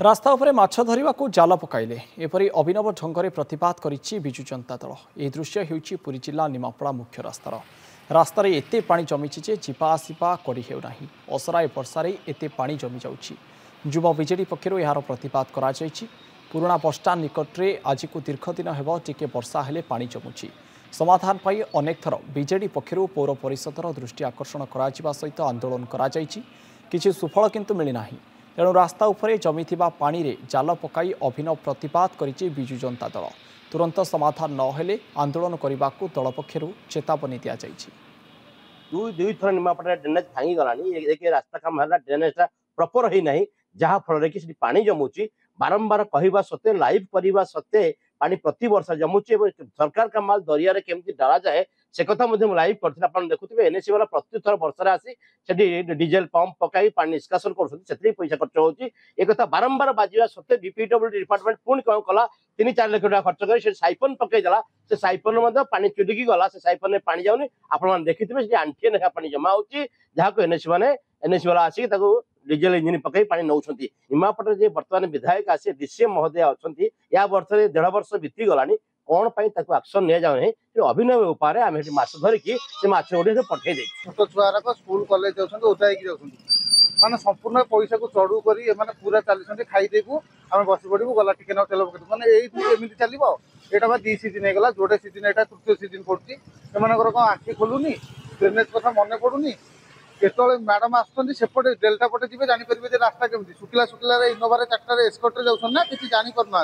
रास्ता उपरे माछ धरिबाकू जाल पकाइले एपरी अभिनव ढंगरे प्रतिपाद करिछि बिजु जनता दल। यह दृश्य हेउछि पुरी जिला निमापड़ा मुख्य रास्तार। रास्तार एते पानी जमिछि जे जिपा आसिपा करि हेउ नाही। असराय वर्षारे एते पानी जमि जाउछि। युवा बीजेडी पक्षरु एहार प्रतिपाद करा जाइछि। पुराना बसस्टाण्ड निकटरे आज को दीर्घ दिन हेब टिके वर्षा हेले पानी जमुछि। समाधान पाई अनेक थर बीजेडी पक्षरु पौर परिषदर दृष्टि आकर्षण करा जिबा सहित आंदोलन करा जाइछि। किछि सुफल किंतु मिली नाही। तेणु रास्ता उपरे जमिथिबा पानी रे जाल पकाई अभिनव प्रतिपाद करिछि बिजु जनता दल। तुरंत समाधान न हेले आंदोलन करने दल पक्षरु चेतावनी दिया जाइछि। दुई थर निमापड़ा ड्रेनेज भांगी गलानी। एक रास्ता काम है ड्रेनेजटा प्रॉपर ही नहीं जहाँ फल कि पानी जमुची। बारंबार कहवा सत्वे लाइव करने सत्वे पानी प्रति वर्ष जमुची। सरकार का माल दरिया केमती डाला जाए से कथा लाइव कर देखुए। एनएससी वाला प्रति थर वर्षा आसी डीजेल पंप पकाई पानी निष्कासन कर पैसा खर्च होती। एक बारंबार बाजिया सत्वे डीपीडब्ल्यूडी डिपार्टमेंट पुणी कौन कला 3-4 लाख टका खर्च कर साइपन पकईदेला। से साइपन पानी चुदिकी गला। से साइपन में पानी जाऊनी। आप देखिए आंठिए लेखा पानी जमा होची जहाँ एनएससी वाला आसिक डीजेल इंजिन पकई पानी नौ। निमापटे जे बर्तमान विधायक आसी डीसीएम महोदय अच्छा या वर्ष 1.5 वर्ष बीती गलानी कौन एक्शन नि जाऊनी। अभिनव उपाय आम माछ धरिकी माछ गुड़ी पठे दे। छोट छुआर स्कूल कॉलेज जाऊँ उठाई माने संपूर्ण पैसा को चढ़ू कर पूरा चली खाईदेबू आम बस पड़ू गला टिके ना तेल पकड़ मैंने यही चलो यहाँ बा 2 सीजन होगा जोड़े सीजन यहाँ तृतीय सीजन पड़ती कौन आखि खोलुनी ड्रेनेज कथा मन पड़ूनी केतले मैडम आसपटे डेल्टा पटे जी जापर रास्ता केमी शुखिला शुखिला इनोवा 4 एस्कर्ट जाऊँ ना किसी जापर ना।